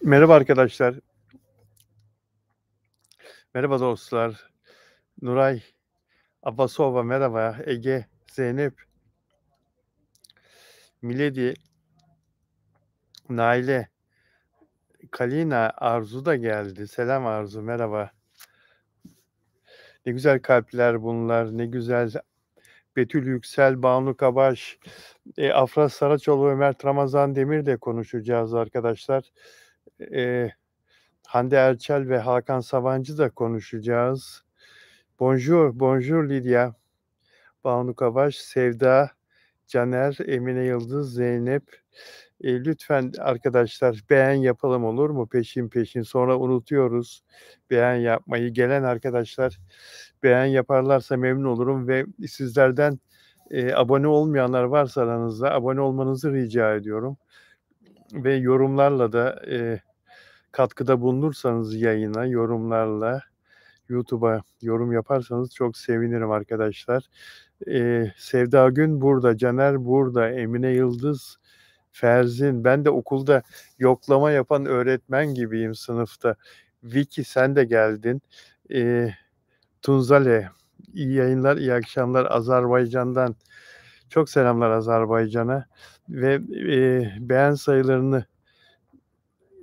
Merhaba arkadaşlar, merhaba dostlar. Nuray, Abbasova merhaba, Ege, Zeynep, Miledi, Naile, Kalina, Arzu da geldi. Selam Arzu, merhaba. Ne güzel kalpler bunlar, ne güzel. Betül Yüksel, Banu Kabaş, Afra Saraçoğlu ve Mert Ramazan Demir'le konuşacağız arkadaşlar. Hande Erçel ve Hakan Sabancı da konuşacağız. Bonjour, bonjour Lydia, Banu Kabaş, Sevda, Caner, Emine Yıldız, Zeynep. Lütfen arkadaşlar beğen yapalım olur mu? Peşin peşin. Sonra unutuyoruz beğen yapmayı. Gelen arkadaşlar beğen yaparlarsa memnun olurum ve sizlerden, abone olmayanlar varsa aranızda abone olmanızı rica ediyorum ve yorumlarla da, katkıda bulunursanız yayına yorumlarla YouTube'a yorum yaparsanız çok sevinirim arkadaşlar. Sevda Gün burada, Caner burada, Emine Yıldız, Ferzin. Ben de okulda yoklama yapan öğretmen gibiyim sınıfta. Vicky sen de geldin. Eee, Tunzale, iyi yayınlar, iyi akşamlar Azerbaycan'dan. Çok selamlar Azerbaycan'a ve, beğen sayılarını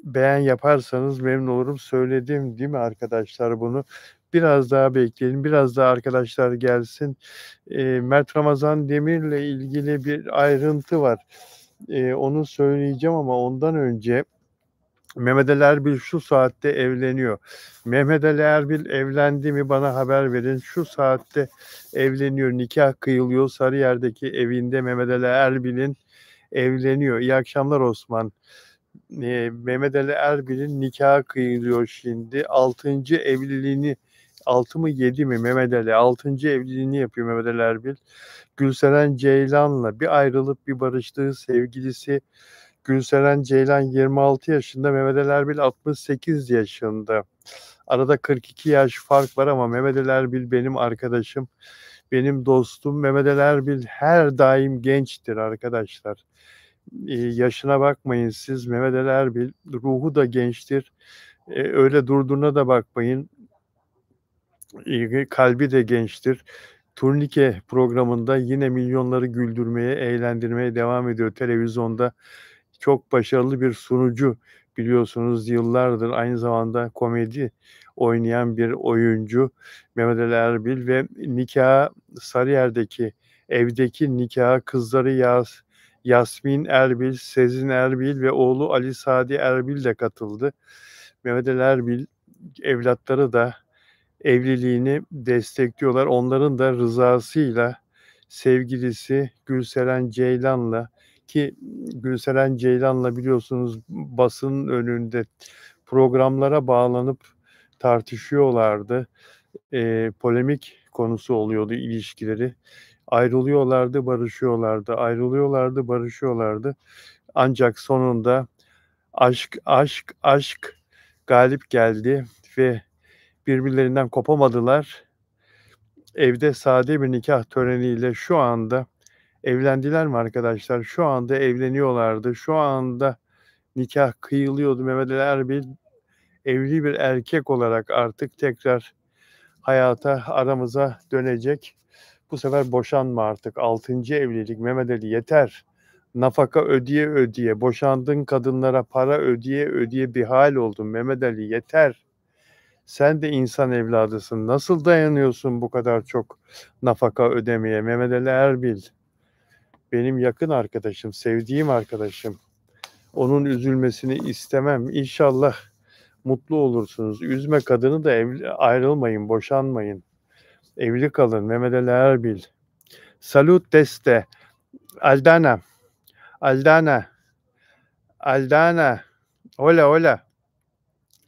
beğen yaparsanız memnun olurum. Söyledim değil mi arkadaşlar bunu? Biraz daha bekleyelim, biraz daha arkadaşlar gelsin. Mert Ramazan Demir'le ilgili bir ayrıntı var. Onu söyleyeceğim ama ondan önce Mehmet Ali Erbil şu saatte evleniyor. Mehmet Ali Erbil evlendi mi bana haber verin. Şu saatte evleniyor, nikâh kıyılıyor. Sarıyer'deki evinde Mehmet Ali Erbil'in evleniyor. İyi akşamlar Osman. Mehmet Ali Erbil'in nikâhı kıyılıyor şimdi. 6. evliliğini 6 mı 7 mi Mehmet Ali? 6. evliliğini yapıyor Mehmet Ali Erbil. Gülseren Ceylan'la bir ayrılıp bir barıştığı sevgilisi Gülseren Ceylan 26 yaşında, Mehmet Ali Erbil 68 yaşında. Arada 42 yaş fark var ama Mehmet Ali Erbil benim arkadaşım, benim dostum. Mehmet Ali Erbil her daim gençtir arkadaşlar. Yaşına bakmayın siz. Mehmet Ali Erbil ruhu da gençtir. Öyle durduğuna da bakmayın. Kalbi de gençtir. Turnike programında yine milyonları güldürmeye, eğlendirmeye devam ediyor televizyonda. Çok başarılı bir sunucu biliyorsunuz yıllardır aynı zamanda komedi oynayan bir oyuncu Mehmet Ali Erbil ve nikâha Sarıyer'deki evdeki nikâha kızları Yasmin Erbil, Sezin Erbil ve oğlu Ali Sadi Erbil de katıldı. Mehmet Ali Erbil evlatları da evliliğini destekliyorlar. Onların da rızasıyla sevgilisi Gülseren Ceylan'la ki Gülseren Ceylan'la biliyorsunuz basının önünde programlara bağlanıp tartışıyorlardı. Polemik konusu oluyordu ilişkileri. Ayrılıyorlardı, barışıyorlardı, ayrılıyorlardı, barışıyorlardı. Ancak sonunda aşk galip geldi ve birbirlerinden kopamadılar. Evde sade bir nikah töreniyle şu anda evlendiler mi arkadaşlar? Şu anda evleniyorlardı. Şu anda nikah kıyılıyordu. Mehmet Ali Erbil evli bir erkek olarak artık tekrar hayata, aramıza dönecek. Bu sefer boşanma artık. 6. evlilik. Mehmet Ali yeter. Nafaka ödeye ödeye, boşandığın kadınlara para ödeye ödeye bir hal oldun Mehmet Ali yeter. Sen de insan evladısın. Nasıl dayanıyorsun bu kadar çok nafaka ödemeye? Mehmet Ali Erbil benim yakın arkadaşım, sevdiğim arkadaşım. Onun üzülmesini istemem. İnşallah mutlu olursunuz. Üzme kadını da ayrılmayın, boşanmayın. Evli kalın Mehmet Ali Erbil. Salut teste. Aldana. Aldana. Aldana. Hola, hola.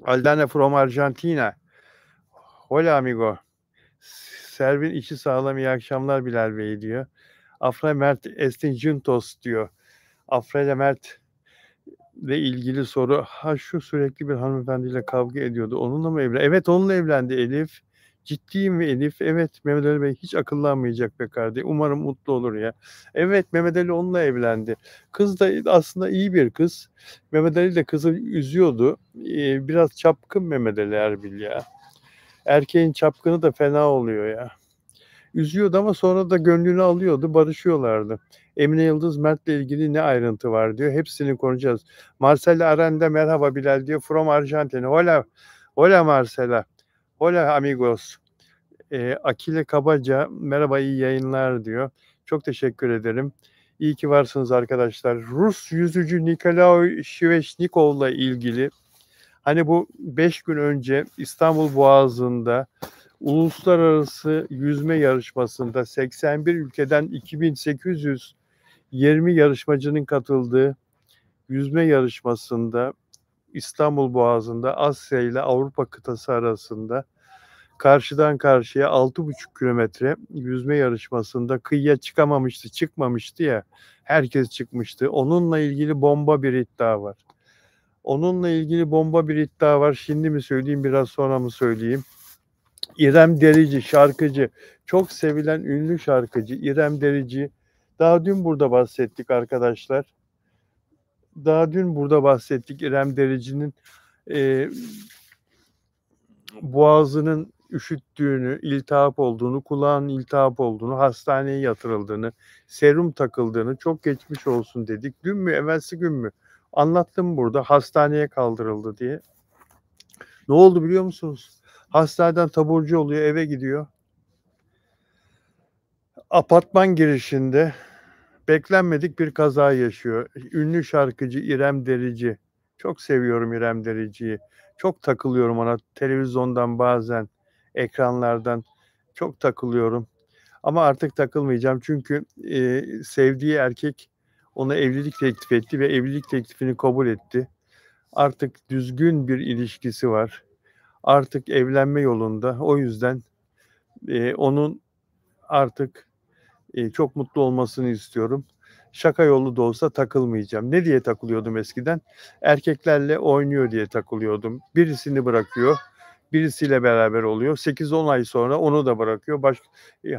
Aldana from Argentina. Hola amigo. Servin içi sağlam iyi akşamlar Bilal Bey diyor. Afra Mert Estinjuntos diyor. Afra ile Mert ile ilgili soru. Ha şu sürekli bir hanımefendiyle kavga ediyordu. Onunla mı evlendi? Evet onunla evlendi Elif. Ciddiyim Elif. Evet, Mehmet Ali Bey hiç akıllanmayacak be kardeşim. Umarım mutlu olur ya. Evet, Mehmet Ali onunla evlendi. Kız da aslında iyi bir kız. Mehmet Ali de kızı üzüyordu. Biraz çapkın Mehmet Ali Erbil ya. Erkeğin çapkını da fena oluyor ya. Üzüyordu ama sonra da gönlünü alıyordu, barışıyorlardı. Emine Yıldız Mert'le ilgili ne ayrıntı var diyor. Hepsini konuşacağız. Marcela Aranda merhaba Bilal diyor. From Arjantin. Hola, hola Marcela. Hola amigos. Akile Kabaca merhaba iyi yayınlar diyor. Çok teşekkür ederim. İyi ki varsınız arkadaşlar. Rus yüzücü Nikolay Şiveşnikov'la ilgili hani bu 5 gün önce İstanbul Boğazı'nda uluslararası yüzme yarışmasında 81 ülkeden 2820 yarışmacının katıldığı yüzme yarışmasında İstanbul Boğazı'nda Asya ile Avrupa kıtası arasında karşıdan karşıya 6,5 kilometre yüzme yarışmasında kıyıya çıkmamıştı ya. Herkes çıkmıştı. Onunla ilgili bomba bir iddia var. Onunla ilgili bomba bir iddia var. Şimdi mi söyleyeyim, biraz sonra mı söyleyeyim? İrem Derici şarkıcı, çok sevilen ünlü şarkıcı İrem Derici. Daha dün burada bahsettik arkadaşlar. Daha dün burada bahsettik İrem Derici'nin e, boğazının üşüttüğünü, iltihap olduğunu, kulağının iltihap olduğunu, hastaneye yatırıldığını, serum takıldığını, çok geçmiş olsun dedik. Dün mü, evvelsi gün mü? Anlattım burada, hastaneye kaldırıldı diye. Ne oldu biliyor musunuz? Hastaneden taburcu oluyor, eve gidiyor. Apartman girişinde beklenmedik bir kaza yaşıyor. Ünlü şarkıcı İrem Derici. Çok seviyorum İrem Derici'yi. Çok takılıyorum ona. Televizyondan bazen, ekranlardan çok takılıyorum. Ama artık takılmayacağım çünkü sevdiği erkek ona evlilik teklif etti ve evlilik teklifini kabul etti. Artık düzgün bir ilişkisi var. Artık evlenme yolunda. O yüzden onun artık çok mutlu olmasını istiyorum. Şaka yolu da olsa takılmayacağım. Ne diye takılıyordum eskiden? Erkeklerle oynuyor diye takılıyordum. Birisini bırakıyor, birisiyle beraber oluyor. 8-10 ay sonra onu da bırakıyor.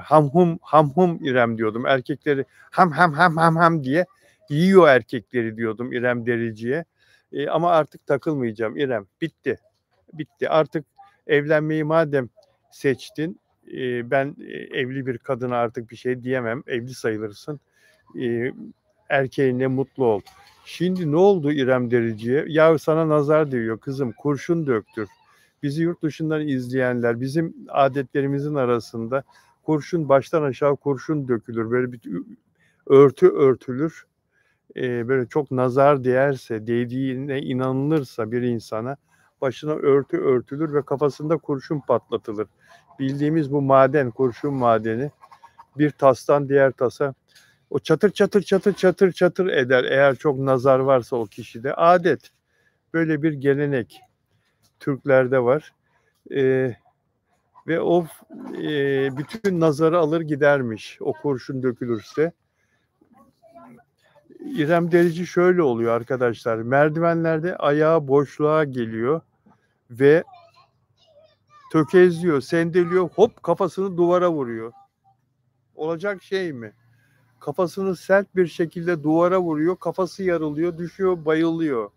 Hamhum hamhum İrem diyordum. Erkekleri ham ham ham ham ham diye yiyor erkekleri diyordum İrem Derici'ye. Ama artık takılmayacağım İrem. Bitti. Bitti. Artık evlenmeyi madem seçtin, ben evli bir kadına artık bir şey diyemem. Evli sayılırsın. E, Erkeğinle mutlu ol. Şimdi ne oldu İrem Derici'ye? Ya sana nazar değiyor kızım. Kurşun döktür. Bizi yurt dışından izleyenler, bizim adetlerimizin arasında kurşun, baştan aşağı kurşun dökülür. Böyle bir örtü örtülür. Böyle çok nazar değerse, değdiğine inanılırsa bir insana başına örtü örtülür ve kafasında kurşun patlatılır. Bildiğimiz bu maden, kurşun madeni bir tastan diğer tasa o çatır çatır çatır çatır çatır eder eğer çok nazar varsa o kişide. Adet. Böyle bir gelenek Türklerde var. Ve o bütün nazarı alır gidermiş o kurşun dökülürse. İrem Derici şöyle oluyor arkadaşlar. Merdivenlerde ayağı boşluğa geliyor ve tökezliyor, sendeliyor, hop kafasını duvara vuruyor. Olacak şey mi? Kafasını sert bir şekilde duvara vuruyor, kafası yarılıyor, düşüyor, bayılıyor.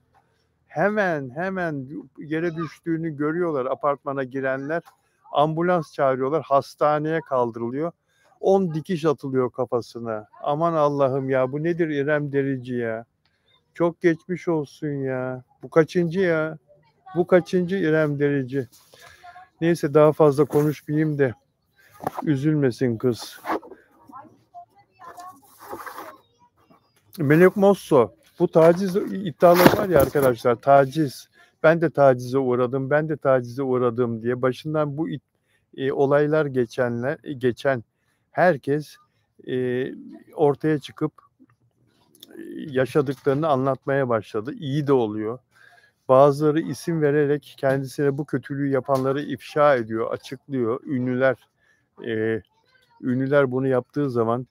Hemen yere düştüğünü görüyorlar apartmana girenler. Ambulans çağırıyorlar, hastaneye kaldırılıyor. 10 dikiş atılıyor kafasına. Aman Allah'ım ya, bu nedir İrem Derici ya? Çok geçmiş olsun ya. Bu kaçıncı ya? Bu kaçıncı İrem Derici? Neyse daha fazla konuşmayayım da üzülmesin kız. Melek Mosso. Bu taciz iddiaları var ya arkadaşlar, taciz. Ben de tacize uğradım, ben de tacize uğradım diye başından bu olaylar geçen herkes ortaya çıkıp yaşadıklarını anlatmaya başladı. İyi de oluyor. Bazıları isim vererek kendisine bu kötülüğü yapanları ifşa ediyor, açıklıyor. Ünlüler bunu yaptığı zaman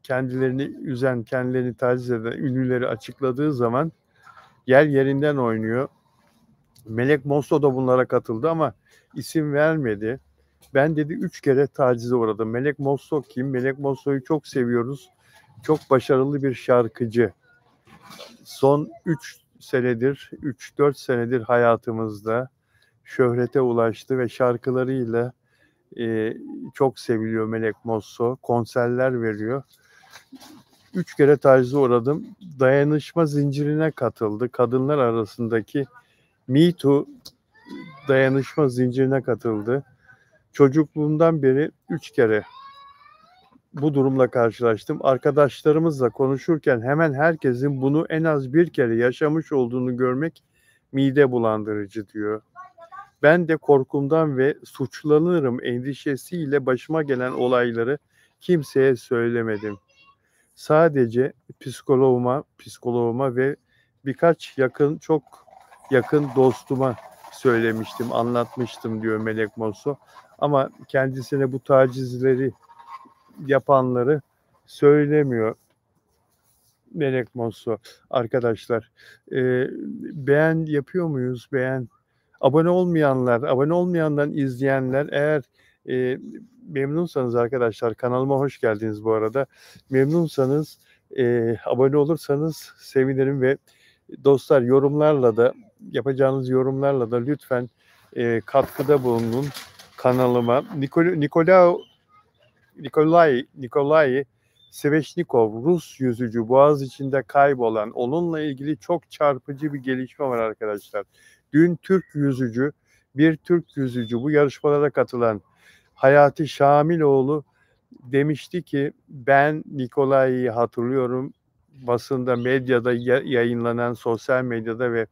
kendilerini üzen, kendilerini taciz eden ünlüleri açıkladığı zaman yer yerinden oynuyor. Melek Mosso da bunlara katıldı ama isim vermedi. Ben dedi 3 kere tacize uğradım. Melek Mosso kim? Melek Mosso'yu çok seviyoruz. Çok başarılı bir şarkıcı. Son 3 senedir, 3-4 senedir hayatımızda şöhrete ulaştı ve şarkılarıyla çok seviliyor Melek Mosso. Konserler veriyor. 3 kere tacize uğradım. Dayanışma zincirine katıldı. Kadınlar arasındaki Me Too dayanışma zincirine katıldı. Çocukluğumdan beri 3 kere bu durumla karşılaştım. Arkadaşlarımızla konuşurken hemen herkesin bunu en az bir kere yaşamış olduğunu görmek mide bulandırıcı diyor. Ben de korkumdan ve suçlanırım endişesiyle başıma gelen olayları kimseye söylemedim. Sadece psikoloğuma ve birkaç çok yakın dostuma söylemiştim, anlatmıştım diyor Melek Mosso. Ama kendisine bu tacizleri yapanları söylemiyor Melek Mosso. Arkadaşlar, beğen yapıyor muyuz? Abone olmayandan izleyenler eğer memnunsanız arkadaşlar kanalıma hoş geldiniz bu arada. Memnunsanız abone olursanız sevinirim ve dostlar yapacağınız yorumlarla da lütfen katkıda bulunun kanalıma. Nikolay Sveshnikov, Rus yüzücü, Boğaziçi'nde kaybolan, onunla ilgili çok çarpıcı bir gelişme var arkadaşlar. Dün bir Türk yüzücü bu yarışmalara katılan Hayati Şamiloğlu demişti ki ben Nikolay'ı hatırlıyorum. Basında, medyada yayınlanan, sosyal medyada ve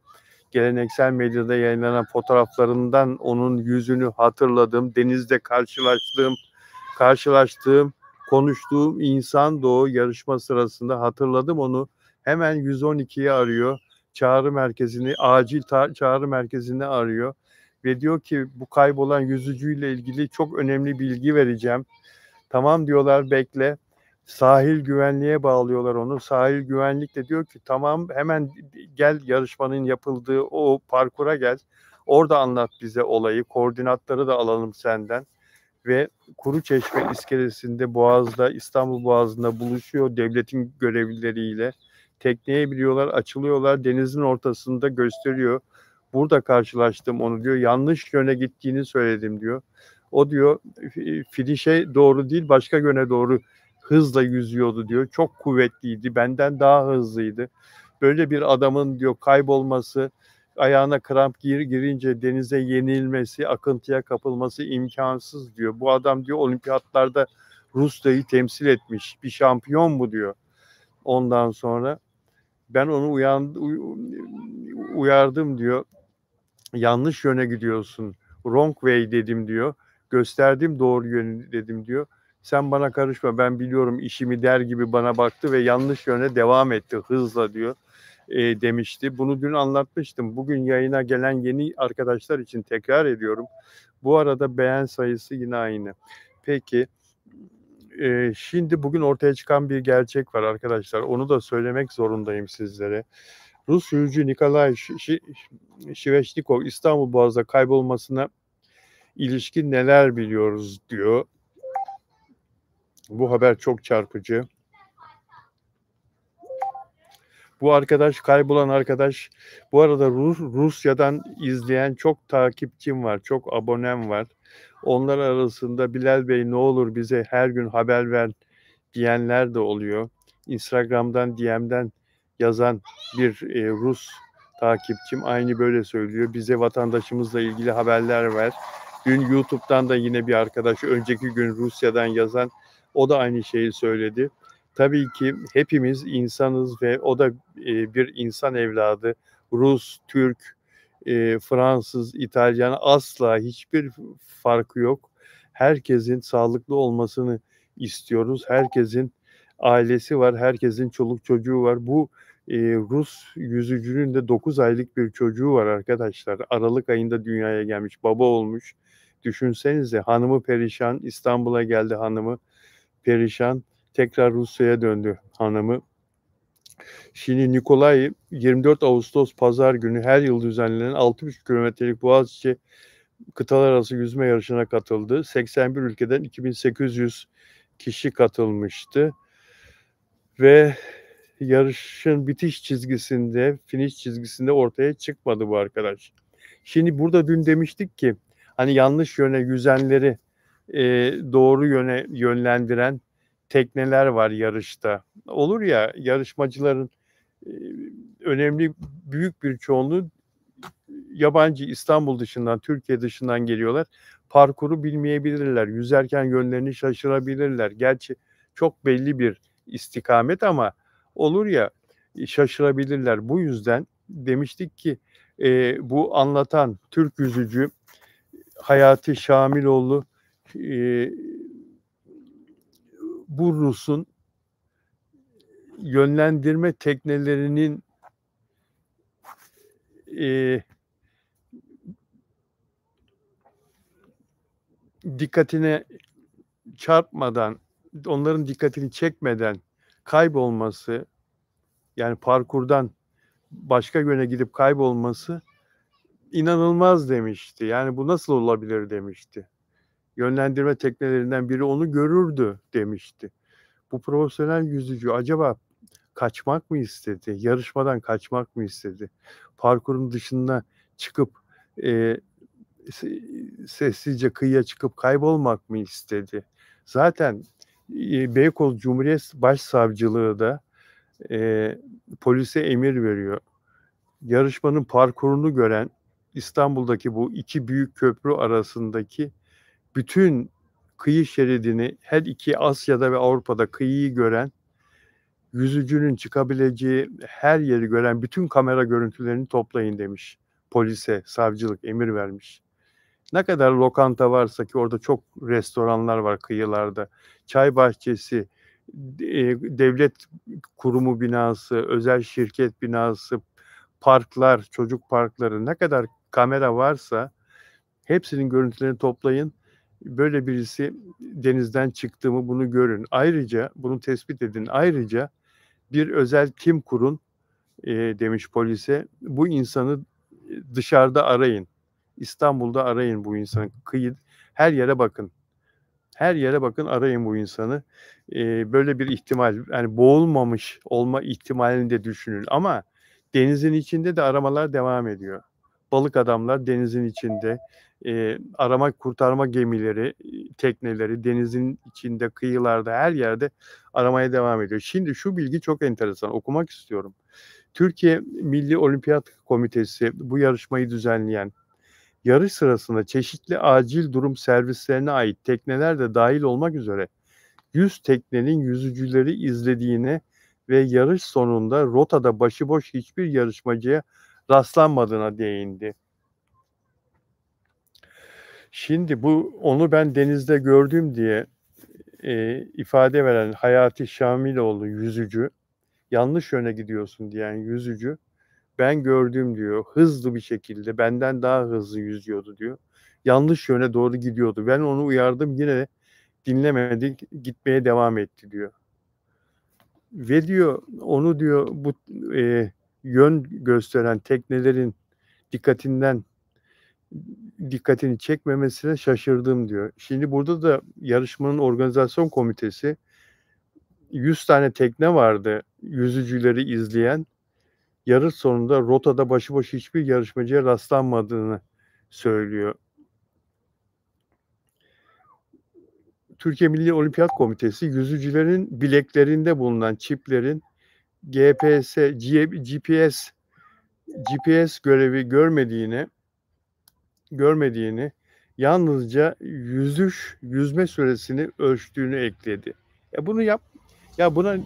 geleneksel medyada yayınlanan fotoğraflarından onun yüzünü hatırladım. Denizde karşılaştığım, konuştuğum insan da o yarışma sırasında hatırladım onu. Hemen 112'yi arıyor. Acil çağrı merkezini arıyor. Ve diyor ki bu kaybolan yüzücüyle ilgili çok önemli bilgi vereceğim. Tamam diyorlar bekle. Sahil güvenliğe bağlıyorlar onu. Sahil güvenlik de diyor ki tamam hemen gel yarışmanın yapıldığı o parkura gel. Orada anlat bize olayı. Koordinatları da alalım senden. Ve Kuruçeşme iskelesinde İstanbul Boğazı'nda buluşuyor devletin görevlileriyle. Tekneye biniyorlar, açılıyorlar, denizin ortasında gösteriyor. Burada karşılaştım onu diyor. Yanlış yöne gittiğini söyledim diyor. O diyor finişe doğru değil başka yöne doğru hızla yüzüyordu diyor. Çok kuvvetliydi, benden daha hızlıydı. Böyle bir adamın diyor kaybolması, ayağına kramp girince denize yenilmesi, akıntıya kapılması imkansız diyor. Bu adam diyor olimpiyatlarda Rusya'yı temsil etmiş bir şampiyon bu diyor. Ondan sonra ben onu uyardım diyor. Yanlış yöne gidiyorsun. Wrong way dedim diyor. Gösterdim doğru yönü dedim diyor. Sen bana karışma ben biliyorum işimi der gibi bana baktı ve yanlış yöne devam etti hızla diyor. Demişti. Bunu dün anlatmıştım. Bugün yayına gelen yeni arkadaşlar için tekrar ediyorum. Bu arada beğen sayısı yine aynı. Peki şimdi bugün ortaya çıkan bir gerçek var arkadaşlar. Onu da söylemek zorundayım sizlere. Rus yüzücü Nikolay Sveshnikov İstanbul Boğazı'da kaybolmasına ilişkin neler biliyoruz diyor. Bu haber çok çarpıcı. Kaybolan arkadaş, bu arada Rusya'dan izleyen çok takipçim var, çok abonem var. Onlar arasında Bilal Bey ne olur bize her gün haber ver diyenler de oluyor. Instagram'dan DM'den yazan bir Rus takipçim aynı böyle söylüyor. Bize vatandaşımızla ilgili haberler ver. Dün YouTube'dan da yine bir arkadaş önceki gün Rusya'dan yazan o da aynı şeyi söyledi. Tabii ki hepimiz insanız ve o da bir insan evladı. Rus, Türk, Fransız, İtalyan asla hiçbir farkı yok. Herkesin sağlıklı olmasını istiyoruz. Herkesin ailesi var, herkesin çoluk çocuğu var. Bu Rus yüzücünün de 9 aylık bir çocuğu var arkadaşlar. Aralık ayında dünyaya gelmiş, baba olmuş. Düşünsenize hanımı perişan, İstanbul'a geldi hanımı perişan. Tekrar Rusya'ya döndü hanımı. Şimdi Nikolay 24 Ağustos Pazar günü her yıl düzenlenen 6,5 kilometrelik Boğaziçi kıtalar arası yüzme yarışına katıldı. 81 ülkeden 2800 kişi katılmıştı ve yarışın bitiş çizgisinde, finish çizgisinde ortaya çıkmadı bu arkadaş. Şimdi burada dün demiştik ki hani yanlış yöne yüzenleri doğru yöne yönlendiren tekneler var yarışta. Olur ya, yarışmacıların önemli büyük bir çoğunluğu yabancı, İstanbul dışından, Türkiye dışından geliyorlar. Parkuru bilmeyebilirler. Yüzerken yönlerini şaşırabilirler. Gerçi çok belli bir istikamet ama olur ya, şaşırabilirler. Bu yüzden demiştik ki bu anlatan Türk yüzücü Hayati Şamiloğlu bu Rus'un yönlendirme teknelerinin dikkatine çarpmadan, onların dikkatini çekmeden kaybolması, yani parkurdan başka yöne gidip kaybolması inanılmaz demişti. Yani bu nasıl olabilir demişti. Yönlendirme teknelerinden biri onu görürdü demişti. Bu profesyonel yüzücü acaba kaçmak mı istedi? Yarışmadan kaçmak mı istedi? Parkurun dışına çıkıp sessizce kıyıya çıkıp kaybolmak mı istedi? Zaten Beykoz Cumhuriyet Başsavcılığı da polise emir veriyor. Yarışmanın parkurunu gören İstanbul'daki bu iki büyük köprü arasındaki bütün kıyı şeridini her iki Asya'da ve Avrupa'da kıyıyı gören, yüzücünün çıkabileceği her yeri gören bütün kamera görüntülerini toplayın demiş. Polise savcılık emir vermiş. Ne kadar lokanta varsa ki orada çok restoranlar var kıyılarda. Çay bahçesi, devlet kurumu binası, özel şirket binası, parklar, çocuk parkları ne kadar kamera varsa hepsinin görüntülerini toplayın. Böyle birisi denizden çıktı mı bunu görün. Ayrıca bunu tespit edin. Ayrıca bir özel tim kurun demiş polise. Bu insanı dışarıda arayın. İstanbul'da arayın bu insanı. Her yere bakın. Her yere bakın, arayın bu insanı. Böyle bir ihtimal, yani boğulmamış olma ihtimalini de düşünün ama denizin içinde de aramalar devam ediyor. Balık adamlar denizin içinde, arama kurtarma gemileri, tekneleri denizin içinde, kıyılarda, her yerde aramaya devam ediyor. Şimdi şu bilgi çok enteresan, okumak istiyorum. Türkiye Milli Olimpiyat Komitesi bu yarışmayı düzenleyen, yarış sırasında çeşitli acil durum servislerine ait tekneler de dahil olmak üzere 100 teknenin yüzücüleri izlediğine ve yarış sonunda rotada başıboş hiçbir yarışmacıya rastlanmadığına değindi. Şimdi onu ben denizde gördüm diye ifade veren Hayati Şamiloğlu yüzücü, yanlış yöne gidiyorsun diyen yüzücü, ben gördüm diyor, hızlı bir şekilde benden daha hızlı yüzüyordu diyor. Yanlış yöne doğru gidiyordu. Ben onu uyardım, yine dinlemedi, gitmeye devam etti diyor. Ve diyor onu diyor bu yön gösteren teknelerin dikkatini çekmemesine şaşırdım diyor. Şimdi burada da yarışmanın organizasyon komitesi 100 tane tekne vardı yüzücüleri izleyen. Yarış sonunda rotada başıboş hiçbir yarışmacıya rastlanmadığını söylüyor. Türkiye Milli Olimpiyat Komitesi yüzücülerin bileklerinde bulunan çiplerin GPS görevi görmediğini, yalnızca yüzme süresini ölçtüğünü ekledi. Buna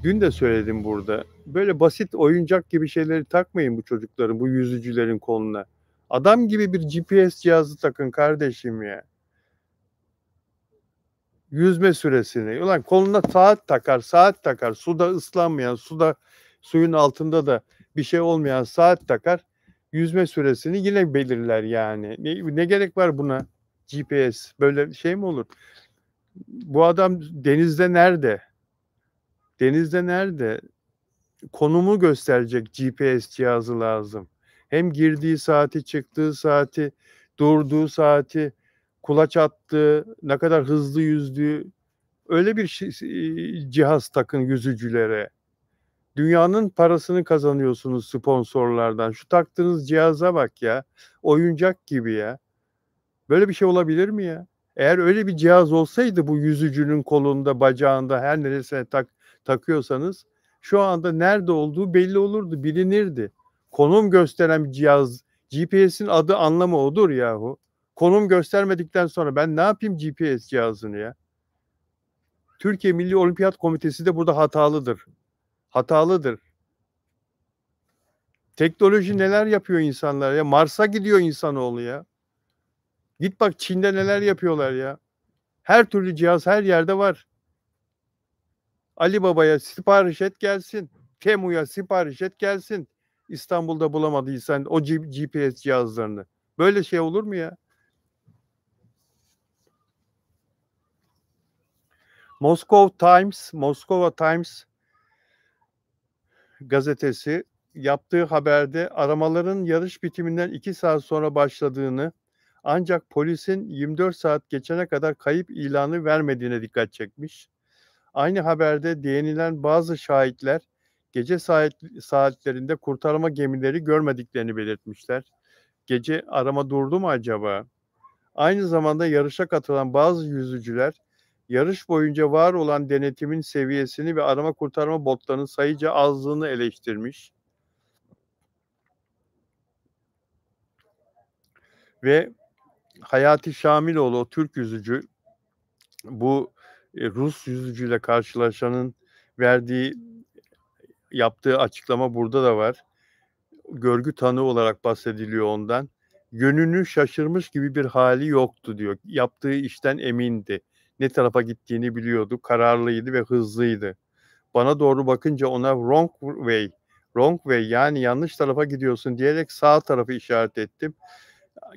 dün de söyledim burada. Böyle basit oyuncak gibi şeyleri takmayın bu çocukların, bu yüzücülerin koluna. Adam gibi bir GPS cihazı takın kardeşim ya. Yüzme süresini. Ulan koluna saat takar. Suda ıslanmayan, suyun altında da bir şey olmayan saat takar. Yüzme süresini yine belirler yani. Ne gerek var buna? GPS böyle şey mi olur? Bu adam denizde nerede? Denizde nerede? konumu gösterecek GPS cihazı lazım. Hem girdiği saati, çıktığı saati, durduğu saati, kulaç attığı, ne kadar hızlı yüzdüğü, öyle bir cihaz takın yüzücülere. Dünyanın parasını kazanıyorsunuz sponsorlardan. Şu taktığınız cihaza bak ya, oyuncak gibi ya. Böyle bir şey olabilir mi ya? Eğer öyle bir cihaz olsaydı bu yüzücünün kolunda, bacağında, her neresine takıyorsanız şu anda nerede olduğu belli olurdu, bilinirdi. Konum gösteren bir cihaz, GPS'in adı anlamı odur yahu. Konum göstermedikten sonra ben ne yapayım GPS cihazını ya? Türkiye Milli Olimpiyat Komitesi de burada hatalıdır. Hatalıdır. Teknoloji neler yapıyor insanlar ya? Mars'a gidiyor insanoğlu ya. Git bak Çin'de neler yapıyorlar ya. Her türlü cihaz her yerde var. Ali Baba'ya sipariş et gelsin. Temu'ya sipariş et gelsin. İstanbul'da bulamadıysan o GPS cihazlarını. Böyle şey olur mu ya? Moskova Times gazetesi yaptığı haberde aramaların yarış bitiminden 2 saat sonra başladığını, ancak polisin 24 saat geçene kadar kayıp ilanı vermediğine dikkat çekmiş. Aynı haberde değinilen bazı şahitler gece saatlerinde kurtarma gemileri görmediklerini belirtmişler. Gece arama durdu mu acaba? Aynı zamanda yarışa katılan bazı yüzücüler yarış boyunca var olan denetimin seviyesini ve arama kurtarma botlarının sayıca azlığını eleştirmiş ve Hayati Şamiloğlu, o Türk yüzücü, bu Rus yüzücüyle karşılaşanın yaptığı açıklama burada da var. Görgü tanığı olarak bahsediliyor ondan. Yönünü şaşırmış gibi bir hali yoktu diyor. Yaptığı işten emindi. Ne tarafa gittiğini biliyordu. Kararlıydı ve hızlıydı. Bana doğru bakınca ona wrong way yani yanlış tarafa gidiyorsun diyerek sağ tarafı işaret ettim.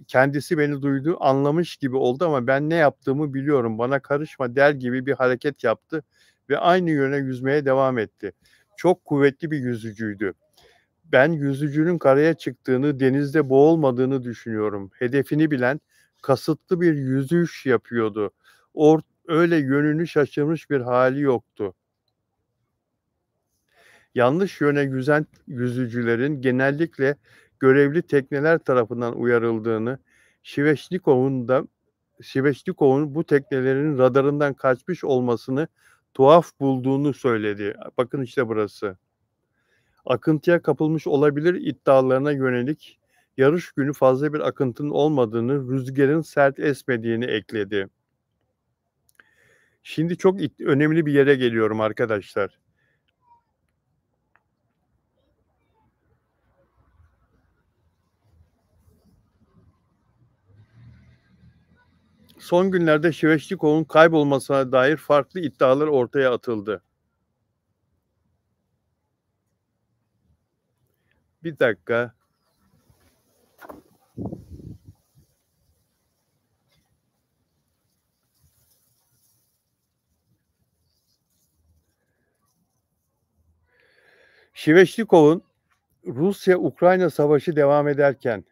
Kendisi beni duydu, anlamış gibi oldu ama ben ne yaptığımı biliyorum. Bana karışma der gibi bir hareket yaptı ve aynı yöne yüzmeye devam etti. Çok kuvvetli bir yüzücüydü. Ben yüzücünün karaya çıktığını, denizde boğulmadığını düşünüyorum. Hedefini bilen, kasıtlı bir yüzüş yapıyordu. Öyle yönünü şaşırmış bir hali yoktu. Yanlış yöne yüzen yüzücülerin genellikle görevli tekneler tarafından uyarıldığını, Şiveşnikov'un bu teknelerin radarından kaçmış olmasını tuhaf bulduğunu söyledi. Bakın işte burası. Akıntıya kapılmış olabilir iddialarına yönelik yarış günü fazla bir akıntının olmadığını, rüzgarın sert esmediğini ekledi. Şimdi çok önemli bir yere geliyorum arkadaşlar. Son günlerde Şiveşnikov'un kaybolmasına dair farklı iddialar ortaya atıldı. Bir dakika. Şiveşnikov'un Rusya-Ukrayna savaşı devam ederken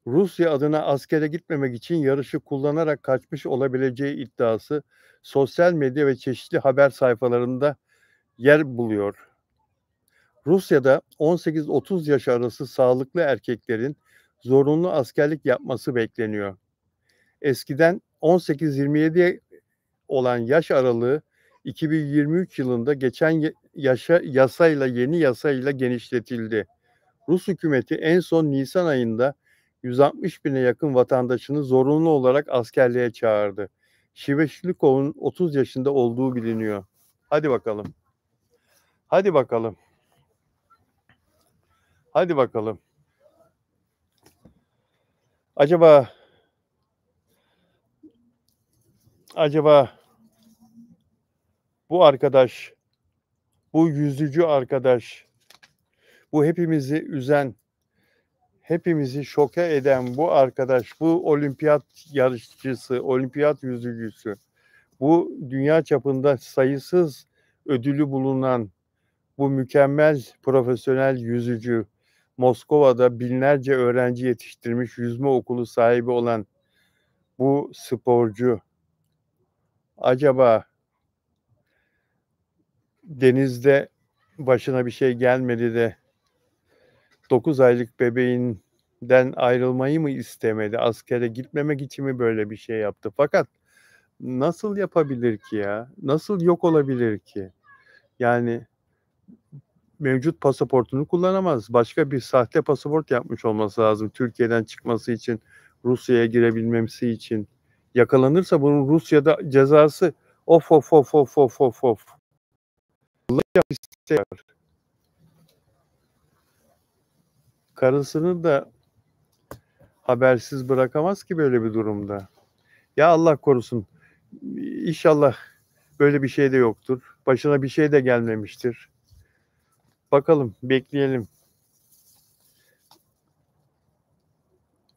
Rusya adına askere gitmemek için yarışı kullanarak kaçmış olabileceği iddiası sosyal medya ve çeşitli haber sayfalarında yer buluyor. Rusya'da 18-30 yaş arası sağlıklı erkeklerin zorunlu askerlik yapması bekleniyor. Eskiden 18-27 olan yaş aralığı 2023 yılında geçen yeni yasayla genişletildi. Rus hükümeti en son Nisan ayında 160 bine yakın vatandaşını zorunlu olarak askerliğe çağırdı. Şiveşnikov'un 30 yaşında olduğu biliniyor. Hadi bakalım. Hadi bakalım. Hadi bakalım. Acaba bu arkadaş, bu yüzücü arkadaş, bu hepimizi üzen, hepimizi şoke eden bu arkadaş, bu olimpiyat yarışçısı, olimpiyat yüzücüsü, bu dünya çapında sayısız ödülü bulunan, Bu mükemmel profesyonel yüzücü, Moskova'da binlerce öğrenci yetiştirmiş yüzme okulu sahibi olan bu sporcu acaba denizde başına bir şey gelmedi de 9 aylık bebeğinden ayrılmayı mı istemedi? Askere gitmemek için mi böyle bir şey yaptı? Fakat nasıl yapabilir ki ya? Nasıl yok olabilir ki? Yani mevcut pasaportunu kullanamaz. Başka bir sahte pasaport yapmış olması lazım Türkiye'den çıkması için, Rusya'ya girebilmesi için. Yakalanırsa bunun Rusya'da cezası of of of of of of of. Hapiste yatar. Karısını da habersiz bırakamaz ki böyle bir durumda. Ya Allah korusun. İnşallah böyle bir şey de yoktur. Başına bir şey de gelmemiştir. Bakalım, bekleyelim.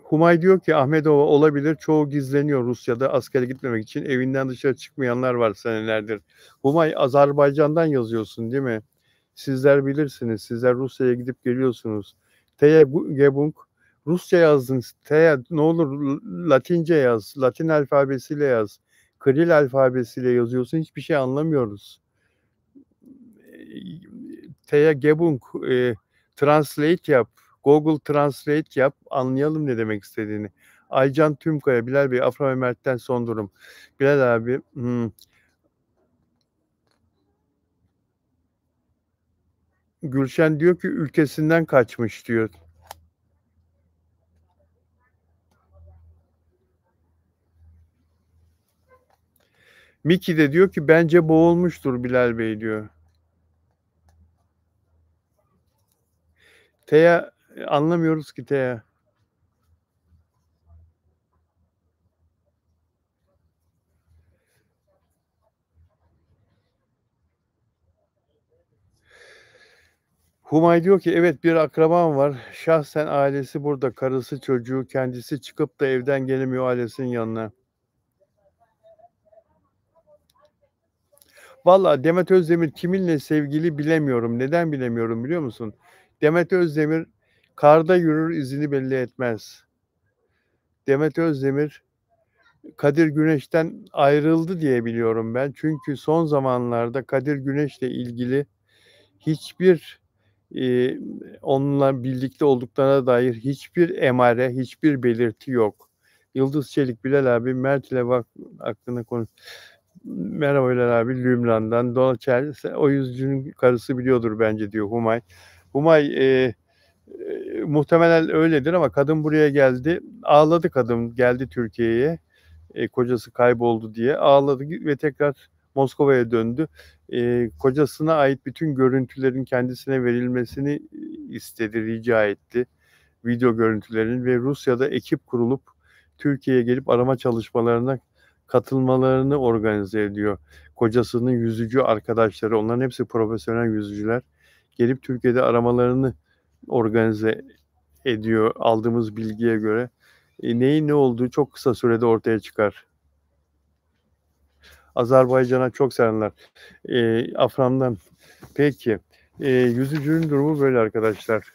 Humay diyor ki Ahmedova olabilir. Çoğu gizleniyor Rusya'da askere gitmemek için. Evinden dışarı çıkmayanlar var senelerdir. Humay Azerbaycan'dan yazıyorsun değil mi? Sizler bilirsiniz. Sizler Rusya'ya gidip geliyorsunuz. Teya Gebung Rusça yazdın. Teya ne olur Latince yaz. Latin alfabesiyle yaz. Kiril alfabesiyle yazıyorsun. Hiçbir şey anlamıyoruz. Teya Gebung translate yap. Google Translate yap. Anlayalım ne demek istediğini. Aycan Tümkaya, Bilal Bey, Afra ve Mert'ten son durum. Bilal abi, Gülşen diyor ki ülkesinden kaçmış diyor. Miki de diyor ki bence boğulmuştur Bilal Bey diyor. Teya anlamıyoruz ki Teya. Humay diyor ki evet bir akrabam var. Şahsen ailesi burada. Karısı çocuğu kendisi çıkıp da evden gelemiyor ailesinin yanına. Valla Demet Özdemir kiminle sevgili bilemiyorum. Neden bilemiyorum biliyor musun? Demet Özdemir karda yürür izini belli etmez. Demet Özdemir Kadir Güneş'ten ayrıldı diye biliyorum ben. Çünkü son zamanlarda Kadir Güneş'le ilgili hiçbir onunla birlikte olduklarına dair hiçbir emare, hiçbir belirti yok. Yıldız Çelik, Bilal abi, Mert ile bak aklına konuş. Merhaba Bilal abi, Lübnan'dan. Donaçer, o yüzücünün karısı biliyordur bence diyor Humay. Humay muhtemelen öyledir ama kadın buraya geldi. Ağladı kadın, geldi Türkiye'ye. Kocası kayboldu diye ağladı ve tekrar Moskova'ya döndü. Kocasına ait bütün görüntülerin kendisine verilmesini istedi, rica etti. Video görüntülerinin ve Rusya'da ekip kurulup Türkiye'ye gelip arama çalışmalarına katılmalarını organize ediyor. Kocasının yüzücü arkadaşları, onların hepsi profesyonel yüzücüler. Gelip Türkiye'de aramalarını organize ediyor aldığımız bilgiye göre. Neyin ne olduğu çok kısa sürede ortaya çıkar. Azerbaycan'a çok selamlar. Afram'dan. Peki. Yüzücünün durumu böyle arkadaşlar.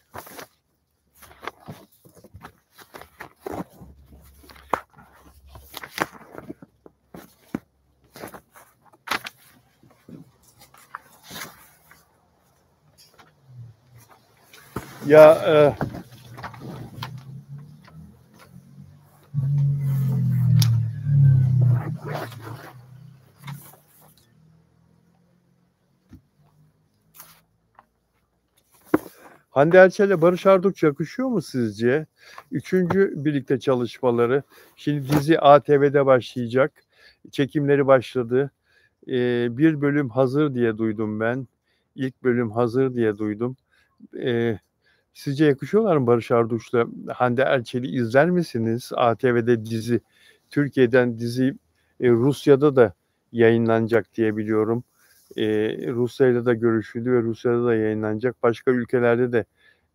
Ya Hande Erçel'le Barış Arduç yakışıyor mu sizce? Üçüncü birlikte çalışmaları. Şimdi dizi ATV'de başlayacak. Çekimleri başladı. Bir bölüm hazır diye duydum ben. İlk bölüm hazır diye duydum. Sizce yakışıyorlar mı Barış Arduç'la Hande Erçel'i izler misiniz? ATV'de dizi, Türkiye'den dizi Rusya'da da yayınlanacak diye biliyorum. Rusya'yla da görüşüldü ve Rusya'da da yayınlanacak. Başka ülkelerde de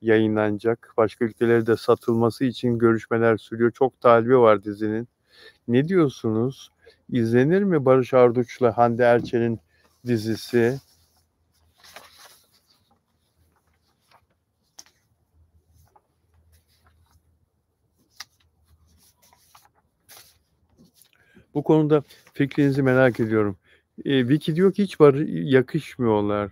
yayınlanacak. Başka ülkelerde de satılması için görüşmeler sürüyor. Çok talibi var dizinin. Ne diyorsunuz? İzlenir mi Barış Arduç'la Hande Erçel'in dizisi? Bu konuda fikrinizi merak ediyorum. Vicky diyor ki hiç yakışmıyorlar.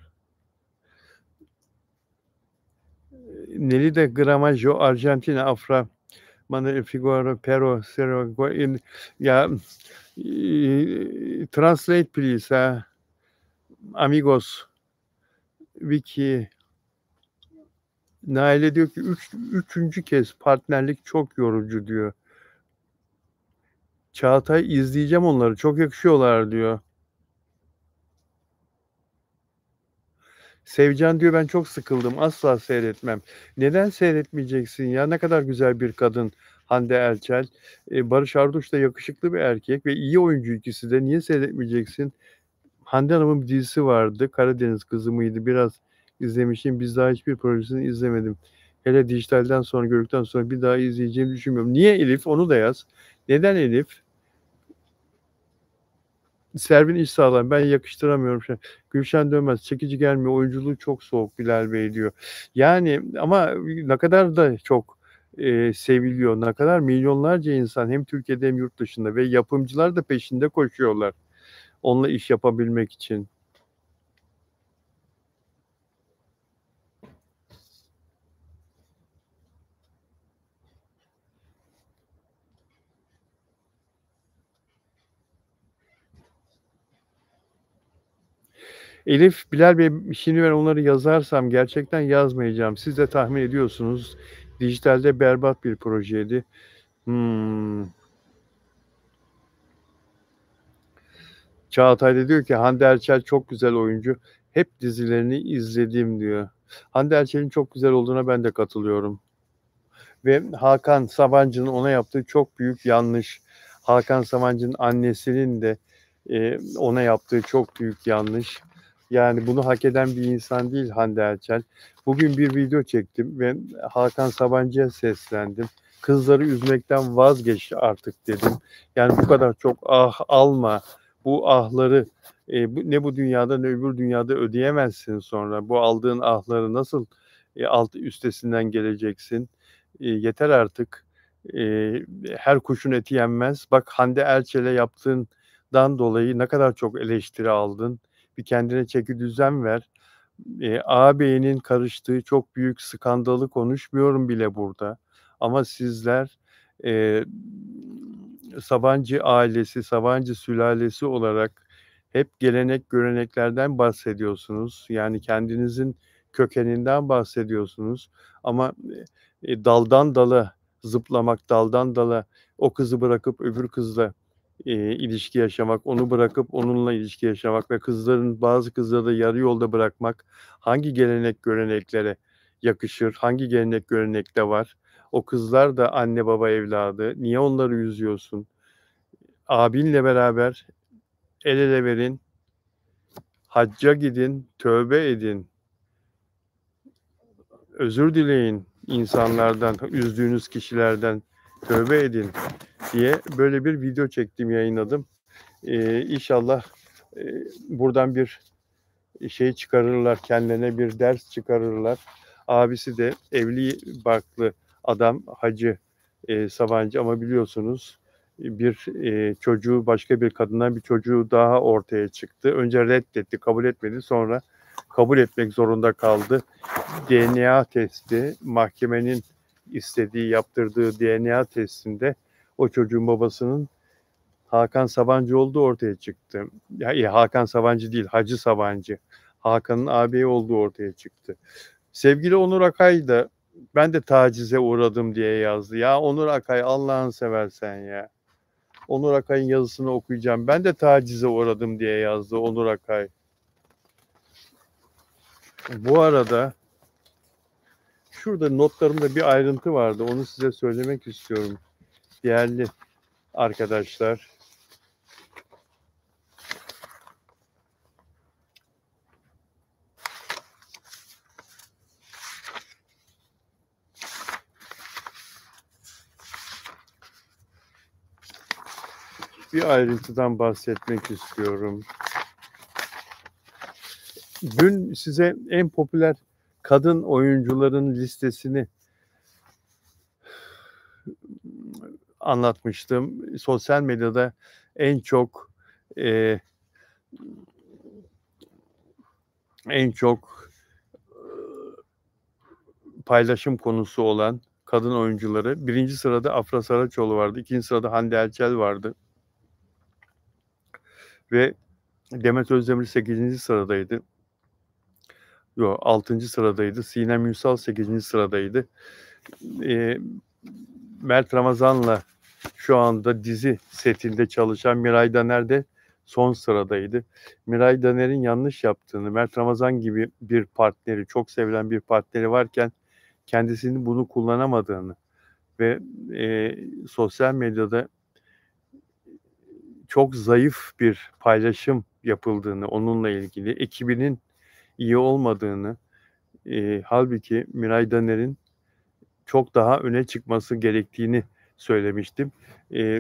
Nelly de Gramaggio, Arjantina, Afra, Manuel Figueroa, Pero, Cerro, ya, translate please, amigos. Vicky, Nail'e diyor ki üçüncü kez partnerlik çok yorucu diyor. Çağatay izleyeceğim onları çok yakışıyorlar diyor. Sevcan diyor ben çok sıkıldım asla seyretmem. Neden seyretmeyeceksin ya? Ne kadar güzel bir kadın Hande Erçel. Barış Arduç da yakışıklı bir erkek ve iyi oyuncu ikisi de. Niye seyretmeyeceksin? Hande Hanım'ın bir dizisi vardı. Karadeniz Kızı mıydı? Biraz izlemişim. Biz daha hiçbir projesini izlemedim. Hele dijitalden sonra gördükten sonra bir daha izleyeceğimi düşünmüyorum. Niye Elif? Onu da yaz. Neden Elif? Servin İşsağlam, ben yakıştıramıyorum. Gülşen Dönmez, çekici gelmiyor, oyunculuğu çok soğuk Bilal Bey diyor. Yani ama ne kadar da çok seviliyor, ne kadar milyonlarca insan hem Türkiye'de hem yurt dışında ve yapımcılar da peşinde koşuyorlar onunla iş yapabilmek için. Elif, Bilal Bey, şimdi ben onları yazarsam gerçekten yazmayacağım. Siz de tahmin ediyorsunuz. Dijitalde berbat bir projeydi. Çağatay da diyor ki Hande Erçel çok güzel oyuncu. Hep dizilerini izledim diyor. Hande Erçel'in çok güzel olduğuna ben de katılıyorum. Ve Hakan Sabancı'nın ona yaptığı çok büyük yanlış. Hakan Sabancı'nın annesinin de ona yaptığı çok büyük yanlış. Yani bunu hak eden bir insan değil Hande Erçel. Bugün bir video çektim ve Hakan Sabancı'ya seslendim. Kızları üzmekten vazgeç artık dedim. Yani bu kadar çok ah alma. Bu ahları ne bu dünyada ne öbür dünyada ödeyemezsin sonra. Bu aldığın ahları nasıl üstesinden geleceksin? Yeter artık. Her kuşun eti yenmez. Bak Hande Erçel'e yaptığından dolayı ne kadar çok eleştiri aldın. Bir kendine çekidüzen ver. Ağabeyinin karıştığı çok büyük skandalı konuşmuyorum bile burada. Ama sizler eee, Sabancı ailesi, Sabancı sülalesi olarak hep gelenek göreneklerden bahsediyorsunuz. Yani kendinizin kökeninden bahsediyorsunuz. Ama daldan dala zıplamak, daldan dala o kızı bırakıp öbür kızla ilişki yaşamak, onu bırakıp onunla ilişki yaşamak ve bazı kızları da yarı yolda bırakmak hangi gelenek göreneklere yakışır? Hangi gelenek görenekte var? O kızlar da anne baba evladı. Niye onları üzüyorsun? Abinle beraber el ele verin, hacca gidin, tövbe edin, özür dileyin insanlardan, üzdüğünüz kişilerden, tövbe edin diye böyle bir video çektim, yayınladım. İnşallah buradan bir şey çıkarırlar, kendilerine bir ders çıkarırlar. Abisi de evli barklı adam Hacı Sabancı ama biliyorsunuz bir çocuğu başka bir kadından bir çocuğu daha ortaya çıktı. Önce reddetti, kabul etmedi. Sonra kabul etmek zorunda kaldı. DNA testi, mahkemenin istediği, yaptırdığı DNA testinde o çocuğun babasının Hakan Sabancı olduğu ortaya çıktı. Ya, Hakan Sabancı değil, Hacı Sabancı. Hakan'ın ağabeyi olduğu ortaya çıktı. Sevgili Onur Akay da ben de tacize uğradım diye yazdı. Ya Onur Akay Allah'ını seversen ya. Onur Akay'ın yazısını okuyacağım. Ben de tacize uğradım diye yazdı Onur Akay. Bu arada şurada notlarımda bir ayrıntı vardı. Onu size söylemek istiyorum. Değerli arkadaşlar. Bir ayrıntıdan bahsetmek istiyorum. Dün size en popüler kadın oyuncuların listesini anlatmıştım. Sosyal medyada en çok, eee, en çok, paylaşım konusu olan kadın oyuncuları. 1. sırada Afra Saraçoğlu vardı. 2. sırada Hande Erçel vardı ve Demet Özdemir 8. sıradaydı. Yo, 6. sıradaydı. Sinem Ünsal 8. sıradaydı. Eee, Mert Ramazan'la şu anda dizi setinde çalışan Miray Daner de son sıradaydı. Miray Daner'in yanlış yaptığını, Mert Ramazan gibi bir partneri, çok sevilen bir partneri varken kendisinin bunu kullanamadığını ve, sosyal medyada çok zayıf bir paylaşım yapıldığını onunla ilgili, ekibinin iyi olmadığını, hâlbuki Miray Daner'in çok daha öne çıkması gerektiğini söylemiştim.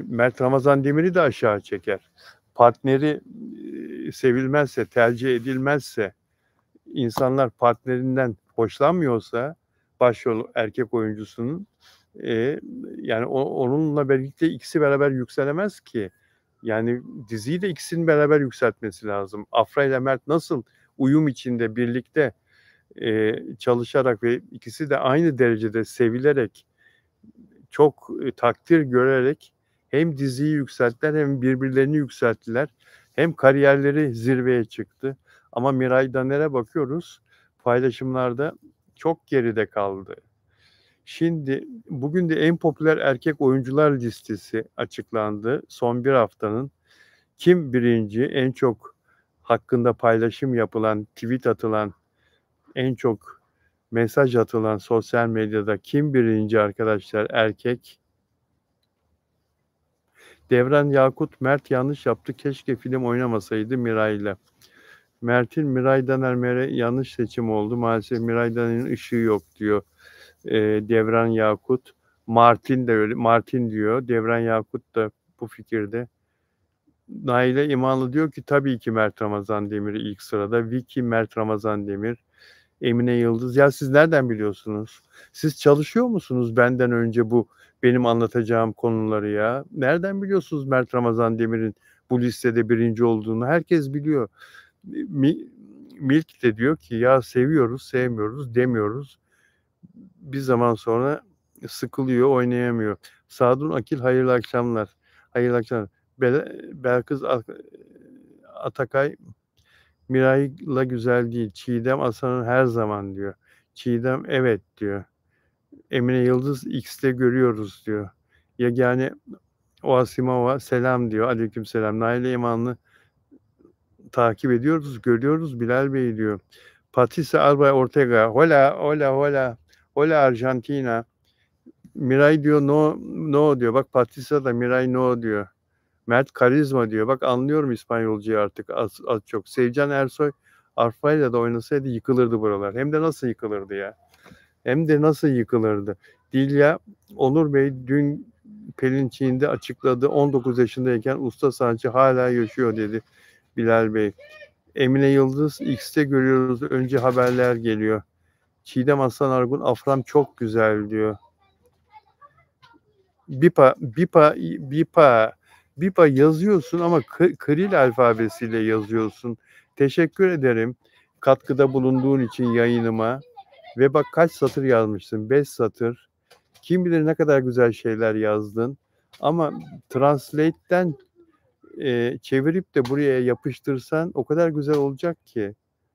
Mert Ramazan Demir'i de aşağı çeker. Partneri, sevilmezse, tercih edilmezse, insanlar partnerinden hoşlanmıyorsa başrol erkek oyuncusunun, eee, yani onunla birlikte ikisi beraber yükselemez ki. Yani diziyi de ikisinin beraber yükseltmesi lazım. Afra ile Mert nasıl uyum içinde birlikte, çalışarak ve ikisi de aynı derecede sevilerek, çok, takdir görerek hem diziyi yükselttiler hem birbirlerini yükselttiler. Hem kariyerleri zirveye çıktı ama Miray Daner'e bakıyoruz, paylaşımlarda çok geride kaldı. Şimdi bugün de en popüler erkek oyuncular listesi açıklandı son bir haftanın. Kim birinci? En çok hakkında paylaşım yapılan, tweet atılan, en çok mesaj atılan sosyal medyada kim birinci arkadaşlar erkek? Devran Yakut, Mert yanlış yaptı. Keşke film oynamasaydı Miray'la. Mert'in Miray Daner yanlış seçim oldu. Maalesef Miray Daner'in ışığı yok diyor. Devran Yakut. Martin de öyle. Martin diyor. Devran Yakut da bu fikirde. Naile İmanlı diyor ki tabii ki Mert Ramazan Demir ilk sırada. Vicky Mert Ramazan Demir. Emine Yıldız. Ya siz nereden biliyorsunuz? Siz çalışıyor musunuz benden önce bu benim anlatacağım konuları ya? Nereden biliyorsunuz Mert Ramazan Demir'in bu listede birinci olduğunu? Herkes biliyor. Mi Milk de diyor ki ya seviyoruz, sevmiyoruz demiyoruz. Bir zaman sonra sıkılıyor, oynayamıyor. Sadun Akil hayırlı akşamlar. Hayırlı akşamlar. Belkıs Atakay Miray'la güzel değil. Çiğdem Aslan'ın her zaman diyor. Çiğdem evet diyor. Emine Yıldız X'te görüyoruz diyor. Yegane Oasimova selam diyor. Aleykümselam. Naile İmanlı takip ediyoruz, görüyoruz Bilal Bey diyor. Patricia Alba Ortega. Hola, hola, hola. Hola Arjantina. Miray diyor no, no diyor. Bak Patricia da Miray no diyor. Mert karizma diyor. Bak anlıyorum İspanyolcuyu artık az çok. Sevcan Ersoy Arfa'yla da oynasaydı yıkılırdı buralar. Hem de nasıl yıkılırdı ya. Hem de nasıl yıkılırdı. Dilya Onur Bey dün Pelinçiğinde açıkladı. 19 yaşındayken usta sanatçı hala yaşıyor dedi Bilal Bey. Emine Yıldız X'te görüyoruz. Önce haberler geliyor. Çiğdem Aslan Argun Afram çok güzel diyor. Bipa yazıyorsun ama Kiril alfabesiyle yazıyorsun. Teşekkür ederim katkıda bulunduğun için yayınıma. Ve bak kaç satır yazmışsın? 5 satır. Kim bilir ne kadar güzel şeyler yazdın. Ama Translate'ten çevirip de buraya yapıştırsan o kadar güzel olacak ki.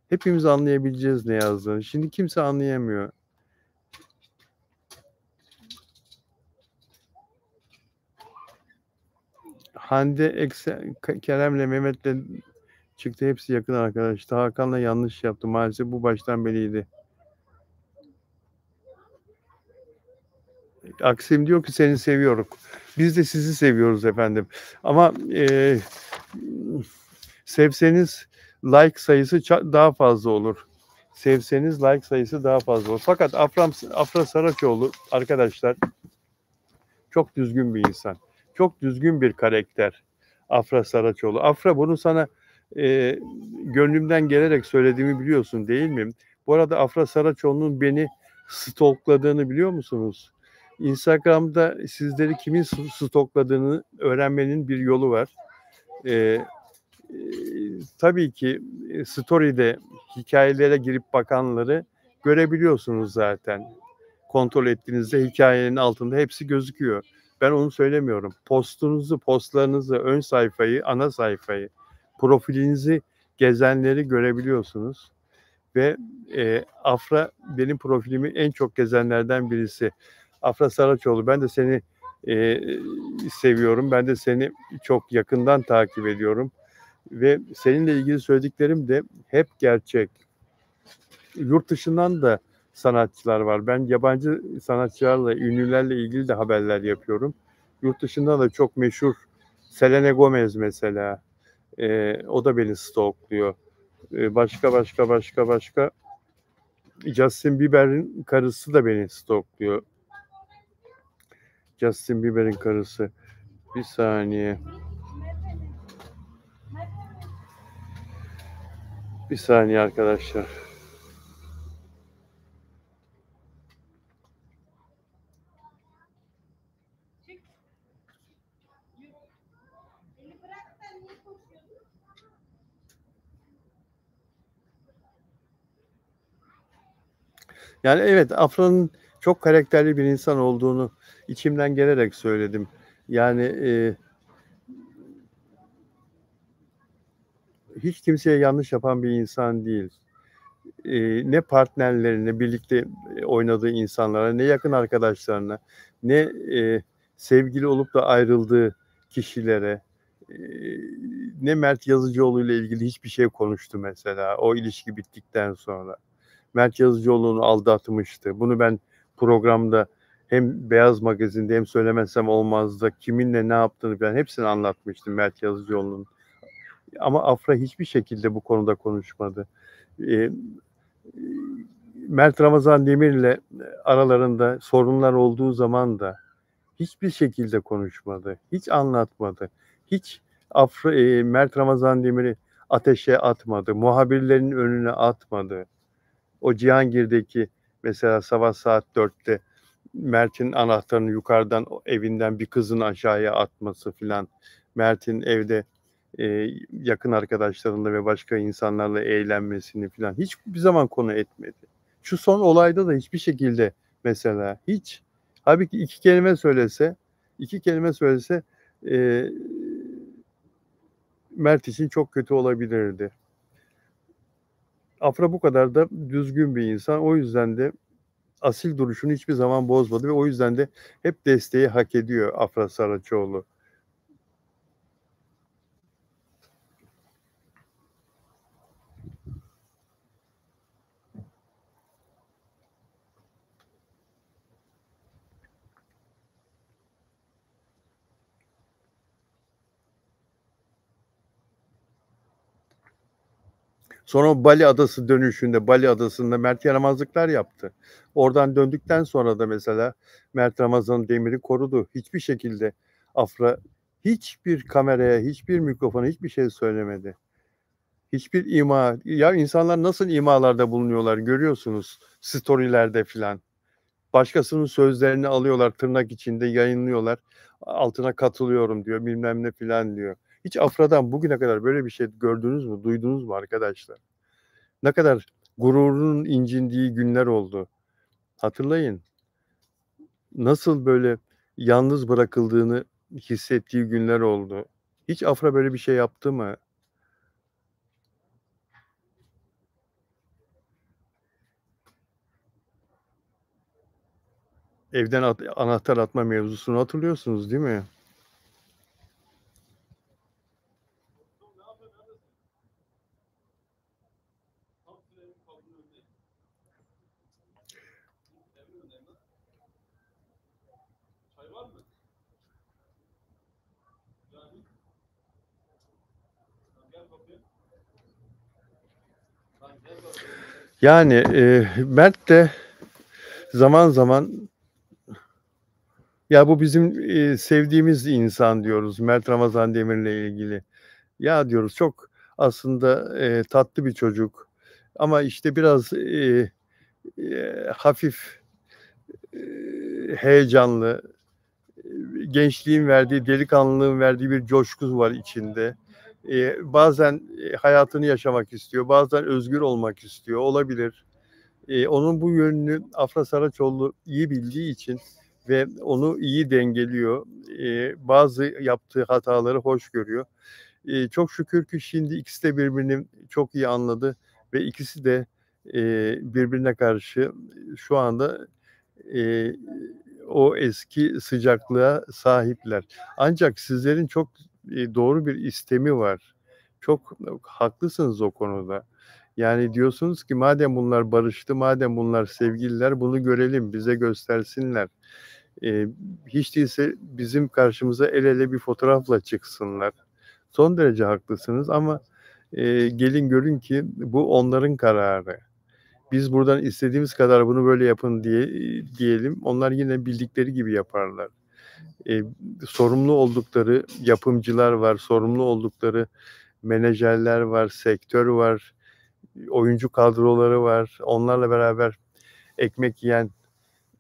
Hepimiz anlayabileceğiz ne yazdığını. Şimdi kimse anlayamıyor. Hande Kerem'le Mehmet'le çıktı. Hepsi yakın arkadaştı. Hakan'la yanlış yaptı. Maalesef bu baştan belliydi. Aksim diyor ki seni seviyorum. Biz de sizi seviyoruz efendim. Ama sevseniz like sayısı daha fazla olur. Sevseniz like sayısı daha fazla olur. Fakat Afra Saraçoğlu arkadaşlar çok düzgün bir insan. Çok düzgün bir karakter. Afra Saraçoğlu. Afra bunu sana gönlümden gelerek söylediğimi biliyorsun değil mi? Bu arada Afra Saraçoğlu'nun beni stalkladığını biliyor musunuz? Instagram'da sizleri kimin stalkladığını öğrenmenin bir yolu var. Eee, tabii ki, story'de hikâyelere girip bakanları görebiliyorsunuz zaten. Kontrol ettiğinizde hikâyenin altında hepsi gözüküyor. Ben onu söylemiyorum. Postlarınızı, ön sayfayı, ana sayfayı, profilinizi gezenleri görebiliyorsunuz ve, Afra benim profilimi en çok gezenlerden birisi. Afra Saraçoğlu, ben de seni, seviyorum. Ben de seni çok yakından takip ediyorum ve seninle ilgili söylediklerim de hep gerçek. Yurt dışından da sanatçılar var. Ben yabancı sanatçılarla, ünlülerle ilgili de haberler yapıyorum. Yurt dışında da çok meşhur Selena Gomez mesela, o da beni stalkluyor. Başka Justin Bieber'in karısı da beni stalkluyor. Justin Bieber'in karısı. Bir saniye. Bir saniye arkadaşlar. Yani evet, Afra'nın çok karakterli bir insan olduğunu içimden gelerek söyledim. Yani, hiç kimseye yanlış yapan bir insan değil. Ne partnerlerine, birlikte, oynadığı insanlara, ne yakın arkadaşlarına, ne, sevgili olup da ayrıldığı kişilere, eee, ne Mert Yazıcıoğlu ile ilgili hiçbir şey konuştu mesela o ilişki bittikten sonra. Mert Yazıcıoğlu'nu aldatmıştı. Bunu ben programda hem Beyaz Magazin'de hem Söylemezsem Olmaz'da kiminle ne yaptığını ben hepsini anlatmıştım Mert Yazıcıoğlu'nun. Ama Afra hiçbir şekilde bu konuda konuşmadı. Eee, Mert Ramazan Demir'le aralarında sorunlar olduğu zaman da hiçbir şekilde konuşmadı, hiç anlatmadı. Hiç Mert Ramazan Demir'i ateşe atmadı, muhabirlerin önüne atmadı. O Cihangir'deki mesela sabah saat 4'te Mert'in anahtarını yukarıdan evinden bir kızın aşağıya atması filan, Mert'in evde, yakın arkadaşlarıyla ve başka insanlarla eğlenmesini filan hiçbir zaman konu etmedi. Şu son olayda da hiçbir şekilde mesela hiç. Hâlbuki 2 kelime söylese, eee, Mert için çok kötü olabilirdi. Afra bu kadar da düzgün bir insan. O yüzden de asil duruşunu hiçbir zaman bozmadı ve o yüzden de hep desteği hak ediyor Afra Saraçoğlu. Sonra Bali Adası dönüşünde, Bali Adası'nda Mert yaramazlıklar yaptı. Oradan döndükten sonra da mesela Mert Ramazan Demir'i korudu. Hiçbir şekilde Afra hiçbir kameraya, hiçbir mikrofona hiçbir şey söylemedi. Hiçbir ima. Ya insanlar nasıl imalarda bulunuyorlar görüyorsunuz story'lerde filan. Başkasının sözlerini alıyorlar, tırnak içinde yayınlıyorlar. Altına katılıyorum diyor, bilmem ne filan diyor. Hiç Afra'dan bugüne kadar böyle bir şey gördünüz mü, duydunuz mu arkadaşlar? Ne kadar gururunun incindiği günler oldu. Hatırlayın. Nasıl böyle yalnız bırakıldığını hissettiği günler oldu. Hiç Afra böyle bir şey yaptı mı? Evden anahtar atma mevzusunu hatırlıyorsunuz değil mi? Yani, Mert de zaman zaman ya bu bizim, sevdiğimiz insan diyoruz Mert Ramazan Demir'le ilgili. Ya diyoruz çok aslında, tatlı bir çocuk ama işte biraz, hafif, heyecanlı, gençliğin verdiği, delikanlılığın verdiği bir coşku var içinde. Bazen, hayatını yaşamak istiyor, bazen özgür olmak istiyor, olabilir. Onun bu yönünü Afra Saraçoğlu iyi bildiği için ve onu iyi dengeliyor. Bazı yaptığı hataları hoş görüyor. Çok şükür ki şimdi ikisi de birbirini çok iyi anladı ve ikisi de, birbirine karşı şu anda, eee, o eski sıcaklığa sahipler. Ancak sizlerin çok, doğru bir istemi var. Çok haklısınız o konuda. Yani diyorsunuz ki madem bunlar barıştı, madem bunlar sevgililer bunu görelim, bize göstersinler. Eee, Hiç değilse bizim karşımıza el ele bir fotoğrafla çıksınlar. Son derece haklısınız ama, gelin görün ki bu onların kararı. Biz buradan istediğimiz kadar bunu böyle yapın diyelim, onlar yine bildikleri gibi yaparlar. Eee, Sorumlu oldukları yapımcılar var, sorumlu oldukları menajerler var, sektör var, oyuncu kadroları var. Onlarla beraber ekmek yiyen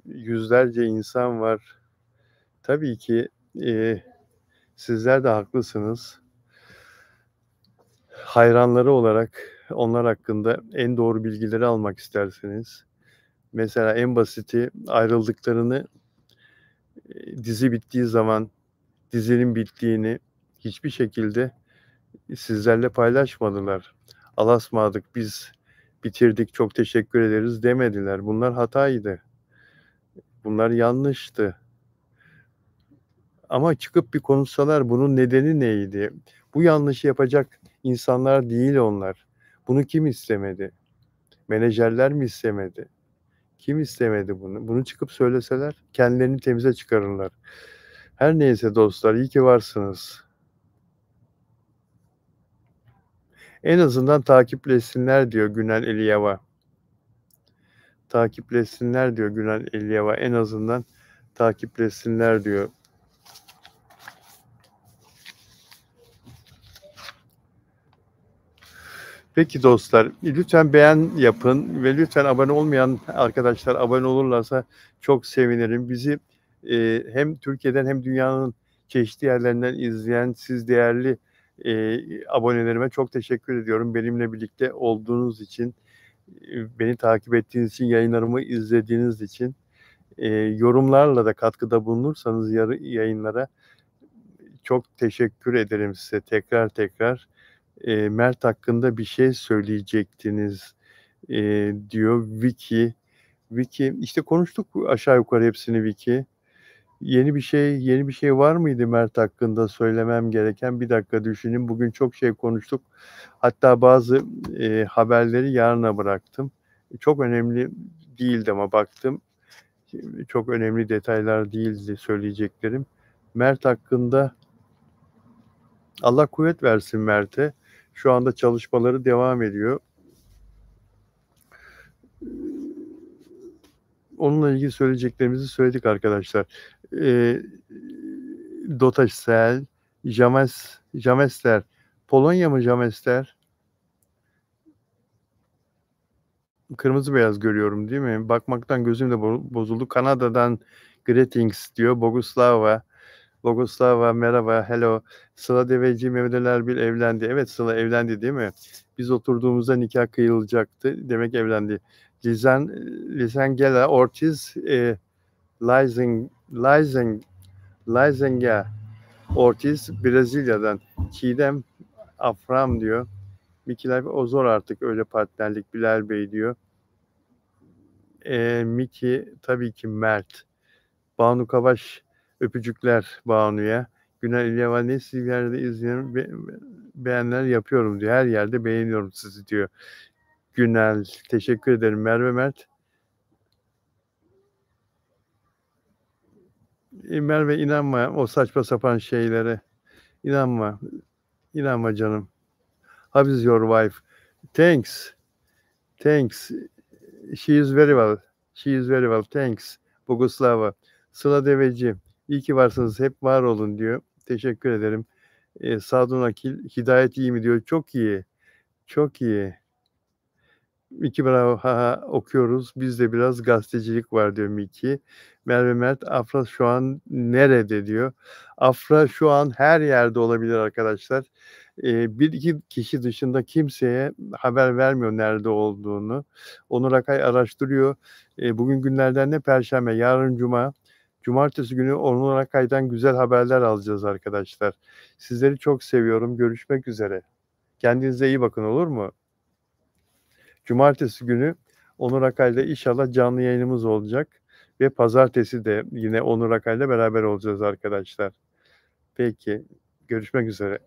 yüzlerce insan var. Tabii ki, eee, sizler de haklısınız. Hayranları olarak onlar hakkında en doğru bilgileri almak istersiniz. Mesela en basiti ayrıldıklarını, dizi bittiği zaman dizinin bittiğini hiçbir şekilde sizlerle paylaşmadılar. "Alasmadık, biz bitirdik, çok teşekkür ederiz." demediler. Bunlar hataydı. Bunlar yanlıştı. Ama çıkıp bir konuşsalar bunun nedeni neydi? Bu yanlışı yapacak insanlar değil onlar. Bunu kim istemedi? Menajerler mi istemedi? Kim istemedi bunu? Bunu çıkıp söyleseler kendilerini temize çıkarırlar. Her neyse dostlar, iyi ki varsınız. En azından takipleşsinler diyor Günel Eliyava. Takipleşsinler diyor Günel Eliyava. En azından takipleşsinler diyor. Peki dostlar, lütfen beğen yapın ve lütfen abone olmayan arkadaşlar abone olurlarsa çok sevinirim. Bizi, hem Türkiye'den hem dünyanın çeşitli yerlerinden izleyen siz değerli, abonelerime çok teşekkür ediyorum. Benimle birlikte olduğunuz için, beni takip ettiğiniz için, yayınlarımı izlediğiniz için, yorumlarla da katkıda bulunursanız yayınlara çok teşekkür ederim size tekrar tekrar. Mert hakkında bir şey söyleyecektiniz, diyor Vicky. Vicky, işte konuştuk aşağı yukarı hepsini Vicky. Yeni bir şey var mıydı Mert hakkında söylemem gereken? Bir dakika düşüneyim. Bugün çok şey konuştuk. Hatta bazı, haberleri yarına bıraktım. Çok önemli değildi ama baktım. Çok önemli detaylar değildi söyleyeceklerim. Mert hakkında Allah kuvvet versin Mert'e. Şu anda çalışmaları devam ediyor. Onunla ilgili söyleyeceklerimizi söyledik arkadaşlar. Eee, Dotaşsel, Jamester. Polonya mı Jamester? Kırmızı beyaz görüyorum değil mi? Bakmaktan gözüm de bozuldu. Kanada'dan greetings diyor Boguslava. Boguslava merhaba, hello. Sıla Deveci, Mehmet Ali Erbil evlendi. Evet Sıla evlendi değil mi? Biz oturduğumuzda nikah kıyılacaktı. Demek evlendi. Lisangela Ortiz, Lizenga Ortiz Brezilya'dan. Çiğdem Afram diyor. Mikiler o zor artık öyle partnerlik Bilal Bey diyor. Miki tabii ki Mert. Banu Kavaş öpücükler Banu'ya. Günel İlyava ne sizi bir yerde izliyorum beğenler yapıyorum diyor. Her yerde beğeniyorum sizi diyor. Günel teşekkür ederim. Merve Mert. Merve inanma o saçma sapan şeylere. İnanma. İnanma canım. How is your wife? Thanks. Thanks. She is very well. She is very well. Thanks. Boguslava. Sıla Deveci. İyi ki varsınız. Hep var olun diyor. Teşekkür ederim. Sadun Akil. Hidayet iyi mi diyor. Çok iyi. Çok iyi. Miki bravo, ha ha, okuyoruz. Bizde biraz gazetecilik var diyor Miki. Merve Mert, Afra şu an nerede diyor. Afra şu an her yerde olabilir arkadaşlar. 1-2 kişi dışında kimseye haber vermiyor nerede olduğunu. Onur Akay araştırıyor. Bugün günlerden ne? Perşembe, yarın cuma. Cumartesi günü Onur Akay'dan güzel haberler alacağız arkadaşlar. Sizleri çok seviyorum. Görüşmek üzere. Kendinize iyi bakın, olur mu? Cumartesi günü Onur Akay'la inşallah canlı yayınımız olacak ve pazartesi de yine Onur Akay'la beraber olacağız arkadaşlar. Peki, görüşmek üzere.